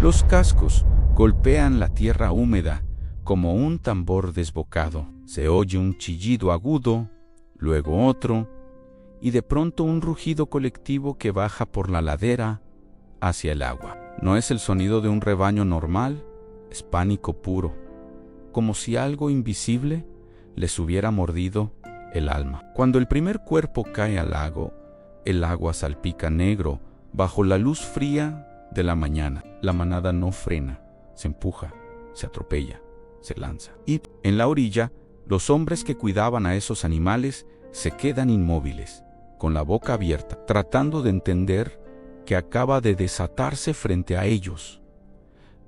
Los cascos golpean la tierra húmeda como un tambor desbocado. Se oye un chillido agudo, luego otro, y de pronto un rugido colectivo que baja por la ladera hacia el agua. No es el sonido de un rebaño normal, es pánico puro, como si algo invisible les hubiera mordido el alma. Cuando el primer cuerpo cae al lago, el agua salpica negro bajo la luz fría de la mañana. La manada no frena, se empuja, se atropella, se lanza. Y en la orilla, los hombres que cuidaban a esos animales se quedan inmóviles, con la boca abierta, tratando de entender que acaba de desatarse frente a ellos.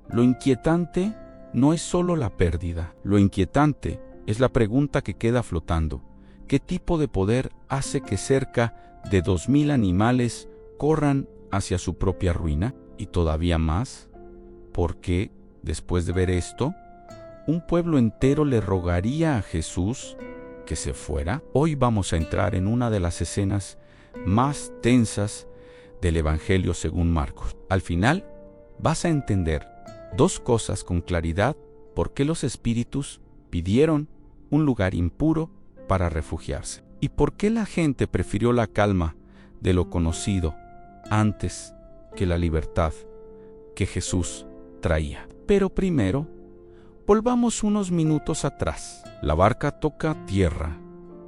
Lo inquietante no es solo la pérdida, lo inquietante es la pregunta que queda flotando. ¿Qué tipo de poder hace que cerca de 2000 animales corran hacia su propia ruina? Y todavía más, ¿por qué, después de ver esto, un pueblo entero le rogaría a Jesús que se fuera? Hoy vamos a entrar en una de las escenas más tensas del Evangelio según Marcos. Al final, vas a entender dos cosas con claridad: por qué los espíritus pidieron un lugar impuro para refugiarse, y por qué la gente prefirió la calma de lo conocido antes que la libertad que Jesús traía. Pero primero, volvamos unos minutos atrás. La barca toca tierra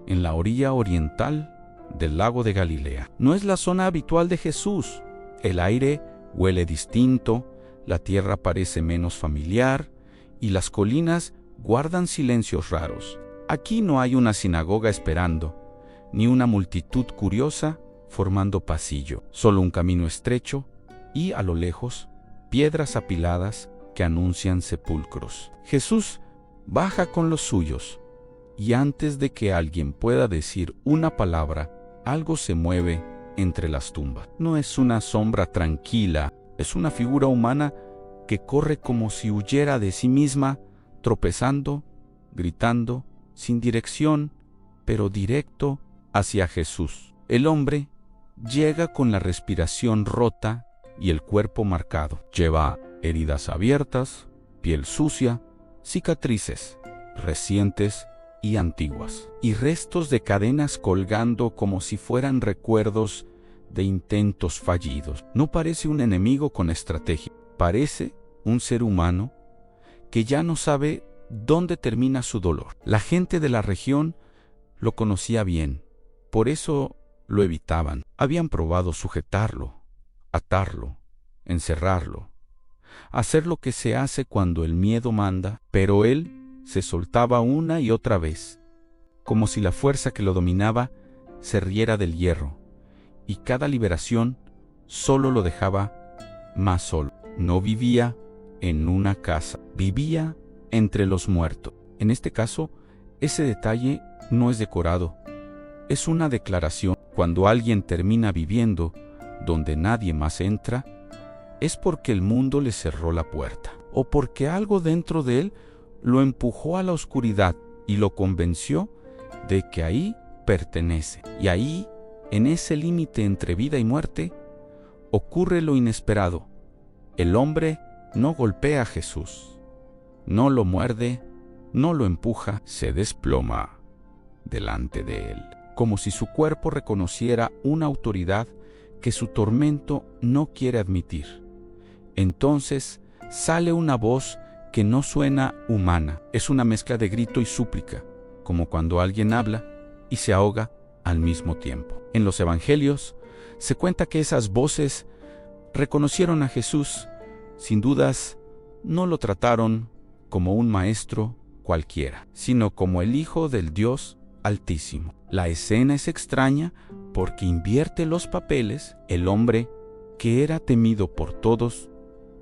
en la orilla oriental del lago de Galilea. No es la zona habitual de Jesús. El aire huele distinto, la tierra parece menos familiar y las colinas guardan silencios raros. Aquí no hay una sinagoga esperando, ni una multitud curiosa formando pasillo, solo un camino estrecho y, a lo lejos, piedras apiladas que anuncian sepulcros. Jesús baja con los suyos, y antes de que alguien pueda decir una palabra, algo se mueve entre las tumbas. No es una sombra tranquila, es una figura humana que corre como si huyera de sí misma, tropezando, gritando, sin dirección, pero directo hacia Jesús. El hombre llega con la respiración rota y el cuerpo marcado. Lleva heridas abiertas, piel sucia, cicatrices recientes y antiguas, y restos de cadenas colgando como si fueran recuerdos de intentos fallidos. No parece un enemigo con estrategia, parece un ser humano que ya no sabe dónde termina su dolor. La gente de la región lo conocía bien, por eso lo evitaban. Habían probado sujetarlo, atarlo, encerrarlo, hacer lo que se hace cuando el miedo manda, pero él se soltaba una y otra vez, como si la fuerza que lo dominaba se riera del hierro, y cada liberación solo lo dejaba más solo. No vivía en una casa, vivía entre los muertos. En este caso, ese detalle no es decorado, es una declaración. Cuando alguien termina viviendo donde nadie más entra, es porque el mundo le cerró la puerta, o porque algo dentro de él lo empujó a la oscuridad y lo convenció de que ahí pertenece. Y ahí, en ese límite entre vida y muerte, ocurre lo inesperado. El hombre no golpea a Jesús, no lo muerde, no lo empuja, se desploma delante de él, como si su cuerpo reconociera una autoridad que su tormento no quiere admitir. Entonces sale una voz que no suena humana, es una mezcla de grito y súplica, como cuando alguien habla y se ahoga al mismo tiempo. En los evangelios se cuenta que esas voces reconocieron a Jesús. Sin dudas, no lo trataron como un maestro cualquiera, sino como el Hijo del Dios Altísimo. La escena es extraña porque invierte los papeles. El hombre que era temido por todos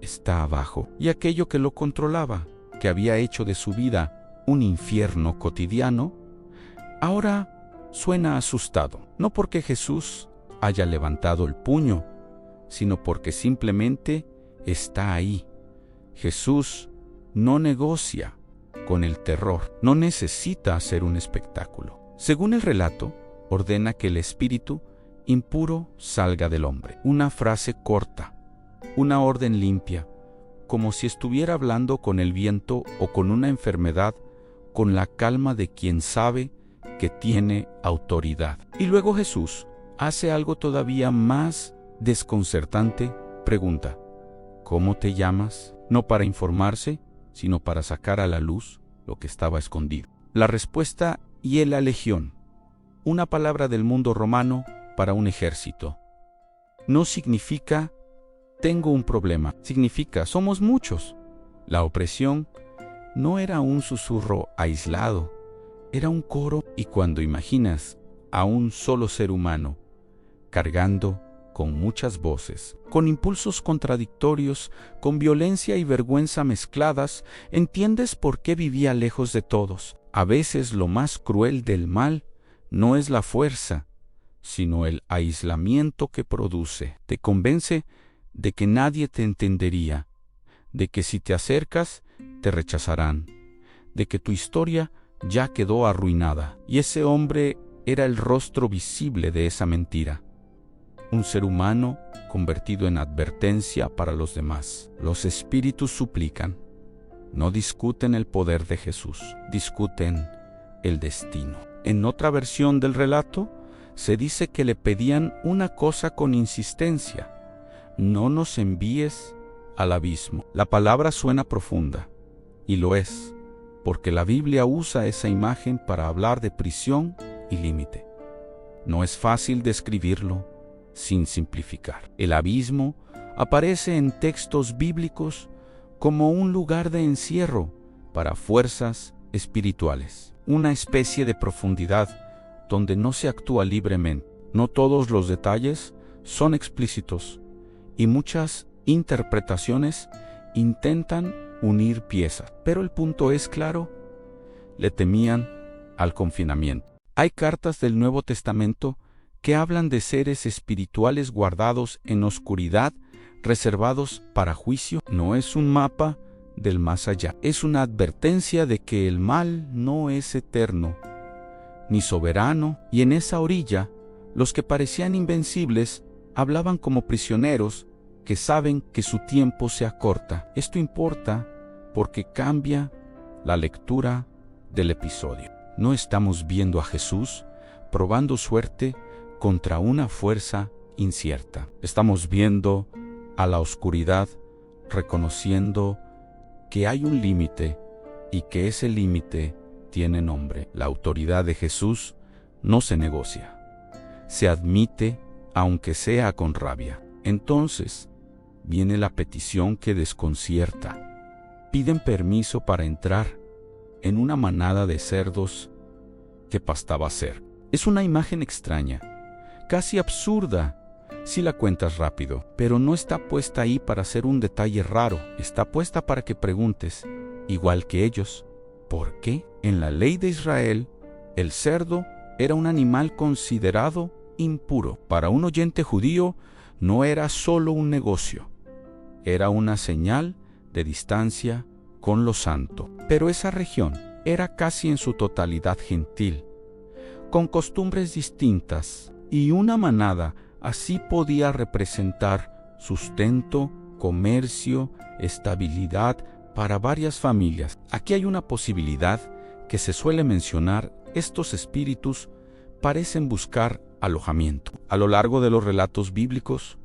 está abajo, y aquello que lo controlaba, que había hecho de su vida un infierno cotidiano, ahora suena asustado, no porque Jesús haya levantado el puño, sino porque simplemente está ahí. Jesús no negocia con el terror, no necesita hacer un espectáculo. Según el relato, ordena que el espíritu impuro salga del hombre. Una frase corta, una orden limpia, como si estuviera hablando con el viento o con una enfermedad, con la calma de quien sabe que tiene autoridad. Y luego Jesús hace algo todavía más desconcertante, pregunta: ¿cómo te llamas? No para informarse, sino para sacar a la luz lo que estaba escondido. La respuesta: y la legión, una palabra del mundo romano para un ejército. No significa tengo un problema, significa somos muchos. La opresión no era un susurro aislado, era un coro, y cuando imaginas a un solo ser humano cargando con muchas voces, con impulsos contradictorios, con violencia y vergüenza mezcladas, entiendes por qué vivía lejos de todos. A veces lo más cruel del mal no es la fuerza, sino el aislamiento que produce. Te convence de que nadie te entendería, de que si te acercas, te rechazarán, de que tu historia ya quedó arruinada. Y ese hombre era el rostro visible de esa mentira. Un ser humano convertido en advertencia para los demás. Los espíritus suplican. No discuten el poder de Jesús, discuten el destino. En otra versión del relato, se dice que le pedían una cosa con insistencia: no nos envíes al abismo. La palabra suena profunda, y lo es, porque la Biblia usa esa imagen para hablar de prisión y límite. No es fácil describirlo sin simplificar. El abismo aparece en textos bíblicos como un lugar de encierro para fuerzas espirituales, una especie de profundidad donde no se actúa libremente. No todos los detalles son explícitos y muchas interpretaciones intentan unir piezas, pero el punto es claro: le temían al confinamiento. Hay cartas del Nuevo Testamento que hablan de seres espirituales guardados en oscuridad, reservados para juicio. No es un mapa del más allá, es una advertencia de que el mal no es eterno ni soberano, y en esa orilla, los que parecían invencibles hablaban como prisioneros que saben que su tiempo se acorta. Esto importa porque cambia la lectura del episodio. No estamos viendo a Jesús probando suerte contra una fuerza incierta. Estamos viendo a la oscuridad reconociendo que hay un límite y que ese límite tiene nombre. La autoridad de Jesús no se negocia, se admite aunque sea con rabia. Entonces viene la petición que desconcierta. Piden permiso para entrar en una manada de cerdos que pastaba cerca. Es una imagen extraña, casi absurda si la cuentas rápido, pero no está puesta ahí para ser un detalle raro. Está puesta para que preguntes, igual que ellos, ¿por qué? En la ley de Israel, el cerdo era un animal considerado impuro. Para un oyente judío, no era solo un negocio, era una señal de distancia con lo santo. Pero esa región era casi en su totalidad gentil, con costumbres distintas, y una manada así podía representar sustento, comercio, estabilidad para varias familias. Aquí hay una posibilidad que se suele mencionar: estos espíritus parecen buscar alojamiento. A lo largo de los relatos bíblicos,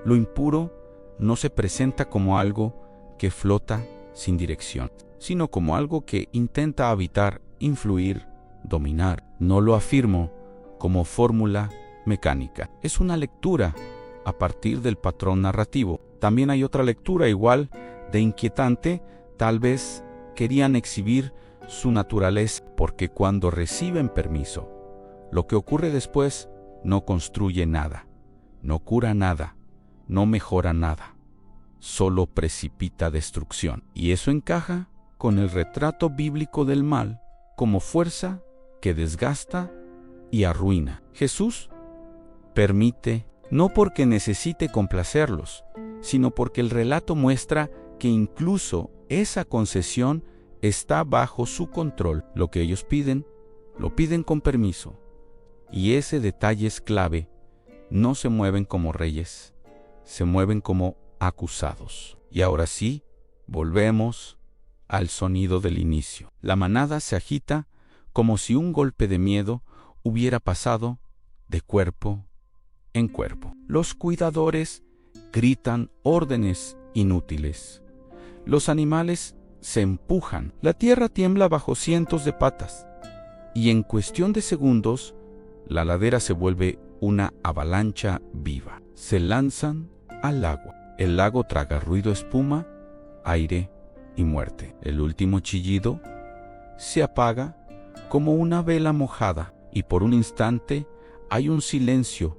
lo impuro no se presenta como algo que flota sin dirección, sino como algo que intenta habitar, influir, dominar. No lo afirmo como fórmula mecánica. Es una lectura a partir del patrón narrativo. También hay otra lectura igual de inquietante. Tal vez querían exhibir su naturaleza, porque cuando reciben permiso, lo que ocurre después no construye nada, no cura nada, no mejora nada, solo precipita destrucción. Y eso encaja con el retrato bíblico del mal como fuerza que desgasta y arruina. Jesús permite, no porque necesite complacerlos, sino porque el relato muestra que incluso esa concesión está bajo su control. Lo que ellos piden, lo piden con permiso. Y ese detalle es clave. No se mueven como reyes, se mueven como acusados. Y ahora sí, Volvemos al sonido del inicio. La manada se agita como si un golpe de miedo hubiera pasado de cuerpo en cuerpo. Los cuidadores gritan órdenes inútiles. Los animales se empujan. La tierra tiembla bajo cientos de patas. Y en cuestión de segundos, la ladera se vuelve una avalancha viva. Se lanzan al agua. El lago traga ruido, espuma, aire y muerte. El último chillido se apaga como una vela mojada y por un instante hay un silencio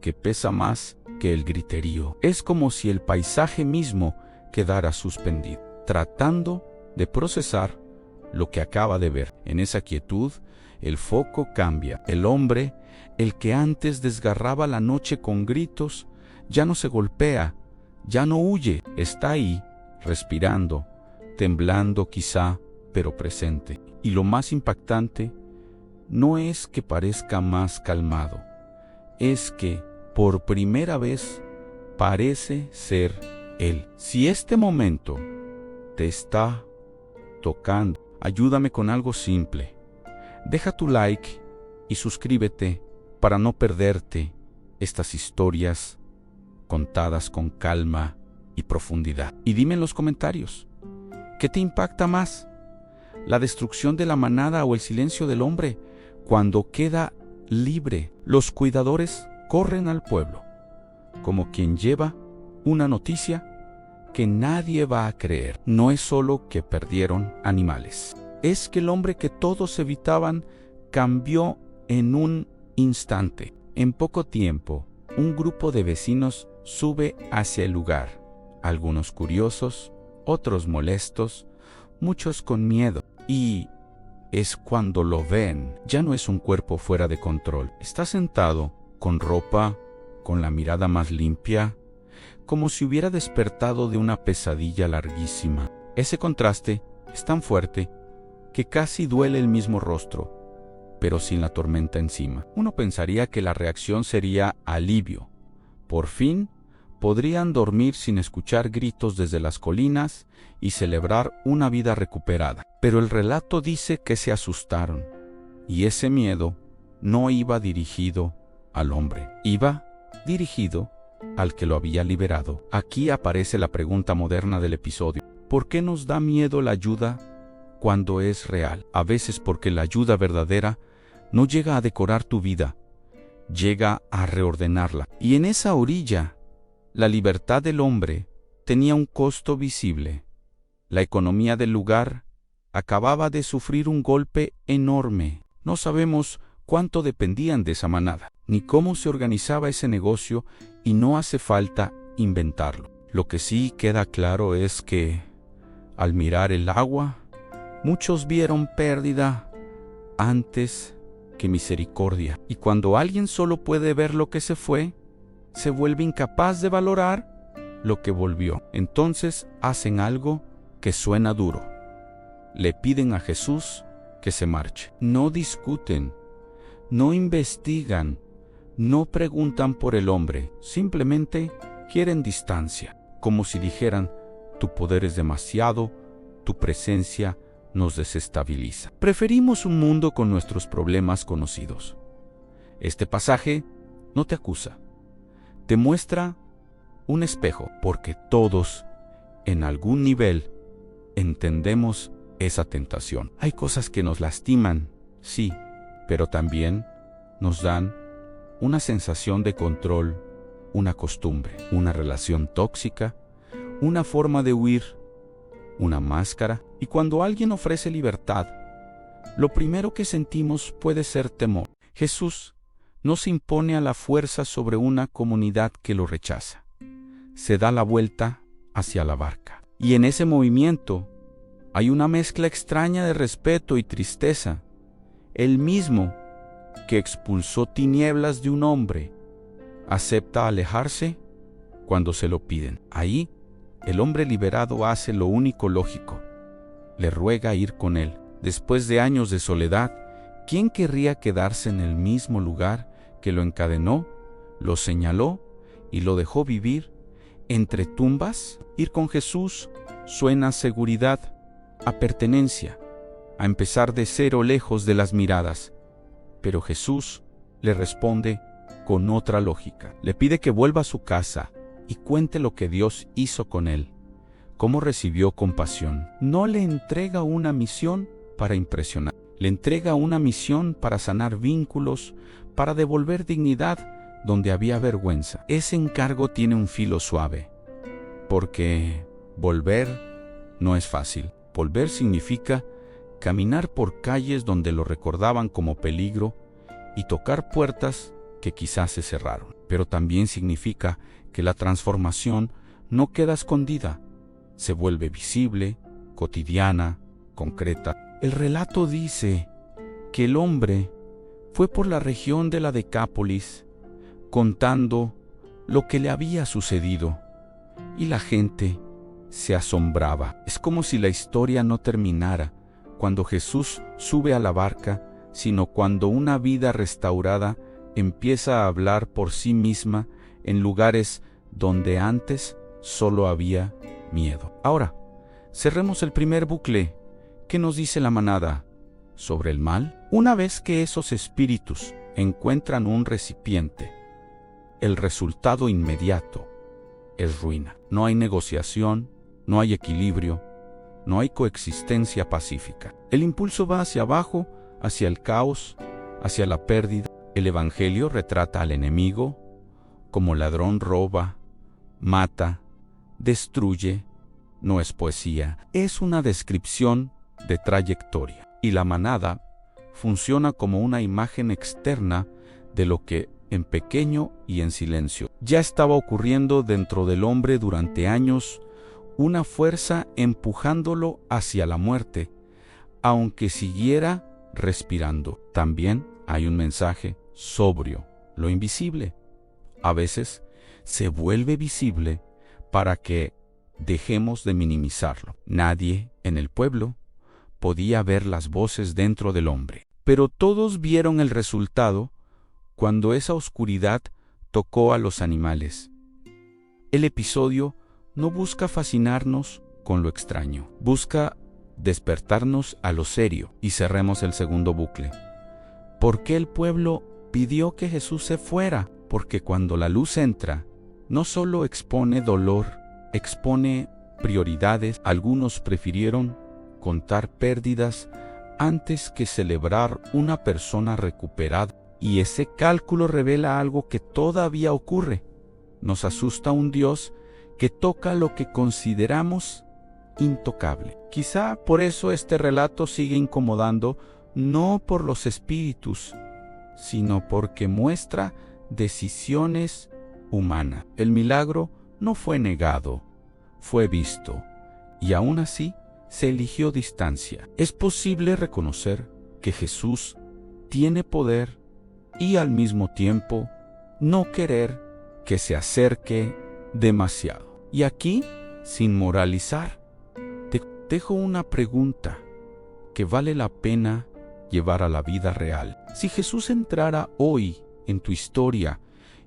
que pesa más que el griterío. Es como si el paisaje mismo quedara suspendido, tratando de procesar lo que acaba de ver. En esa quietud, el foco cambia. El hombre, el que antes desgarraba la noche con gritos, ya no se golpea, ya no huye, está ahí, respirando, temblando quizá, pero presente. Y lo más impactante no es que parezca más calmado, es que por primera vez parece ser él. Si este momento te está tocando, ayúdame con algo simple. Deja tu like y suscríbete para no perderte estas historias contadas con calma y profundidad. Y dime en los comentarios, ¿qué te impacta más? ¿La destrucción de la manada o el silencio del hombre cuando queda libre? Los cuidadores corren al pueblo, como quien lleva una noticia que nadie va a creer. No es solo que perdieron animales, es que el hombre que todos evitaban cambió en un instante. En poco tiempo, un grupo de vecinos sube hacia el lugar, algunos curiosos, otros molestos, muchos con miedo. Y es cuando lo ven, ya no es un cuerpo fuera de control. Está sentado, con ropa, con la mirada más limpia, como si hubiera despertado de una pesadilla larguísima. Ese contraste es tan fuerte que casi duele el mismo rostro, pero sin la tormenta encima. Uno pensaría que la reacción sería alivio. Por fin podrían dormir sin escuchar gritos desde las colinas y celebrar una vida recuperada. Pero el relato dice que se asustaron, y ese miedo no iba dirigido al hombre, iba dirigido al que lo había liberado. Aquí aparece la pregunta moderna del episodio. ¿Por qué nos da miedo la ayuda cuando es real? A veces porque la ayuda verdadera no llega a decorar tu vida, llega a reordenarla. Y en esa orilla, la libertad del hombre tenía un costo visible. La economía del lugar acababa de sufrir un golpe enorme. No sabemos cuánto dependían de esa manada, ni cómo se organizaba ese negocio, y no hace falta inventarlo. Lo que sí queda claro es que, al mirar el agua, muchos vieron pérdida antes que misericordia. Y cuando alguien solo puede ver lo que se fue, se vuelve incapaz de valorar lo que volvió. Entonces hacen algo que suena duro. Le piden a Jesús que se marche. No discuten, no investigan, no preguntan por el hombre, simplemente quieren distancia, como si dijeran: tu poder es demasiado, tu presencia nos desestabiliza. Preferimos un mundo con nuestros problemas conocidos. Este pasaje no te acusa, te muestra un espejo, porque todos, en algún nivel, entendemos esa tentación. Hay cosas que nos lastiman, sí, pero también nos dan una sensación de control, una costumbre, una relación tóxica, una forma de huir, una máscara. Y cuando alguien ofrece libertad, lo primero que sentimos puede ser temor. Jesús no se impone a la fuerza sobre una comunidad que lo rechaza. Se da la vuelta hacia la barca. Y en ese movimiento hay una mezcla extraña de respeto y tristeza. El mismo que expulsó tinieblas de un hombre acepta alejarse cuando se lo piden. Ahí, el hombre liberado hace lo único lógico: le ruega ir con él. Después de años de soledad, ¿quién querría quedarse en el mismo lugar que lo encadenó, lo señaló y lo dejó vivir entre tumbas? Ir con Jesús suena a seguridad, a pertenencia, a empezar de cero lejos de las miradas. Pero Jesús le responde con otra lógica. Le pide que vuelva a su casa y cuente lo que Dios hizo con él, cómo recibió compasión. No le entrega una misión para impresionar, le entrega una misión para sanar vínculos, para devolver dignidad donde había vergüenza. Ese encargo tiene un filo suave, porque volver no es fácil. Volver significa caminar por calles donde lo recordaban como peligro y tocar puertas que quizás se cerraron. Pero también significa que la transformación no queda escondida, se vuelve visible, cotidiana, concreta. El relato dice que el hombre fue por la región de la Decápolis contando lo que le había sucedido, y la gente se asombraba. Es como si la historia no terminara cuando Jesús sube a la barca, sino cuando una vida restaurada empieza a hablar por sí misma en lugares donde antes solo había miedo. Ahora, cerremos el primer bucle. ¿Qué nos dice la manada sobre el mal? Una vez que esos espíritus encuentran un recipiente, el resultado inmediato es ruina. No hay negociación, no hay equilibrio, no hay coexistencia pacífica. El impulso va hacia abajo, hacia el caos, hacia la pérdida. El Evangelio retrata al enemigo como ladrón, roba, mata, destruye. No es poesía, es una descripción de trayectoria. Y la manada funciona como una imagen externa de lo que en pequeño y en silencio ya estaba ocurriendo dentro del hombre durante años, una fuerza empujándolo hacia la muerte, aunque siguiera respirando. También hay un mensaje sobrio. Lo invisible a veces se vuelve visible para que dejemos de minimizarlo. Nadie en el pueblo podía ver las voces dentro del hombre, pero todos vieron el resultado cuando esa oscuridad tocó a los animales. El episodio no busca fascinarnos con lo extraño, busca despertarnos a lo serio. Y cerremos el segundo bucle. ¿Por qué el pueblo pidió que Jesús se fuera? Porque cuando la luz entra, no solo expone dolor, expone prioridades. Algunos prefirieron contar pérdidas antes que celebrar una persona recuperada. Y ese cálculo revela algo que todavía ocurre. Nos asusta un Dios que toca lo que consideramos intocable. Quizá por eso este relato sigue incomodando, no por los espíritus, sino porque muestra decisiones humanas. El milagro no fue negado, fue visto, y aún así se eligió distancia. Es posible reconocer que Jesús tiene poder y al mismo tiempo no querer que se acerque demasiado. Y aquí, sin moralizar, te dejo una pregunta que vale la pena llevar a la vida real. Si Jesús entrara hoy en tu historia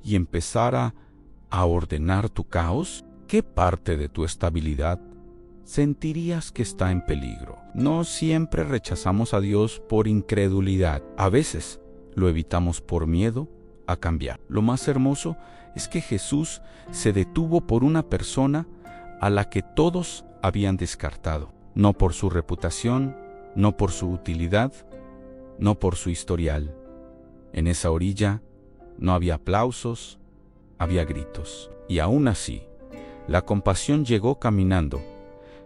y empezara a ordenar tu caos, ¿qué parte de tu estabilidad sentirías que está en peligro? No siempre rechazamos a Dios por incredulidad. A veces lo evitamos por miedo a cambiar. Lo más hermoso es que Jesús se detuvo por una persona a la que todos habían descartado. No por su reputación, no por su utilidad, no por su historial. En esa orilla no había aplausos, había gritos. Y aún así, la compasión llegó caminando,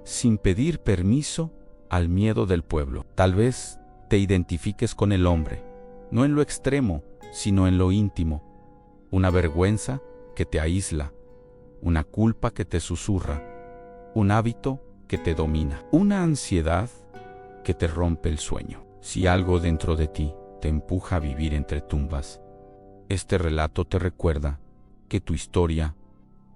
sin pedir permiso al miedo del pueblo. Tal vez te identifiques con el hombre, no en lo extremo, sino en lo íntimo. Una vergüenza que te aísla, una culpa que te susurra, un hábito que te domina, una ansiedad que te rompe el sueño. Si algo dentro de ti te empuja a vivir entre tumbas, este relato te recuerda que tu historia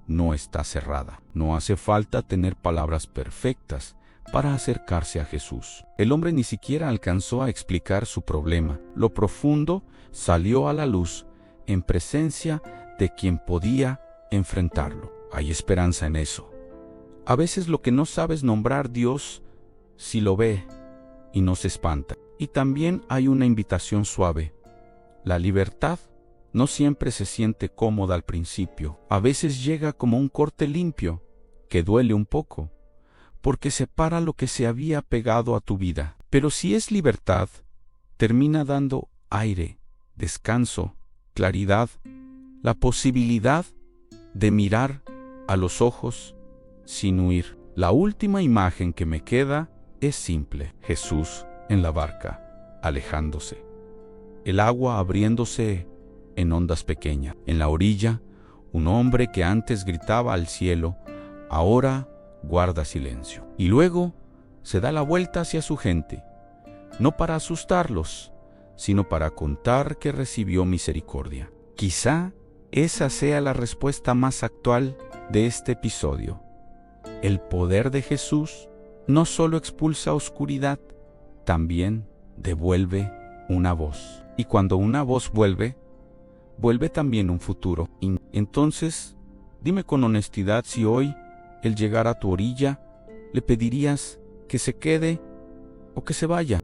no está cerrada. No hace falta tener palabras perfectas para acercarse a Jesús. El hombre ni siquiera alcanzó a explicar su problema. Lo profundo salió a la luz en presencia de quien podía enfrentarlo. Hay esperanza en eso. A veces lo que no sabes nombrar, Dios sí lo ve y no se espanta. Y también hay una invitación suave. La libertad no siempre se siente cómoda al principio. A veces llega como un corte limpio, que duele un poco, porque separa lo que se había pegado a tu vida. Pero si es libertad, termina dando aire, descanso, claridad, la posibilidad de mirar a los ojos sin huir. La última imagen que me queda es simple: Jesús en la barca, alejándose. El agua abriéndose en ondas pequeñas. En la orilla, un hombre que antes gritaba al cielo, ahora guarda silencio. Y luego se da la vuelta hacia su gente, no para asustarlos, sino para contar que recibió misericordia. Quizá esa sea la respuesta más actual de este episodio. El poder de Jesús no solo expulsa oscuridad, también devuelve una voz. Y cuando una voz vuelve, vuelve también un futuro. Entonces, dime con honestidad si hoy, el llegar a tu orilla, le pedirías que se quede o que se vaya.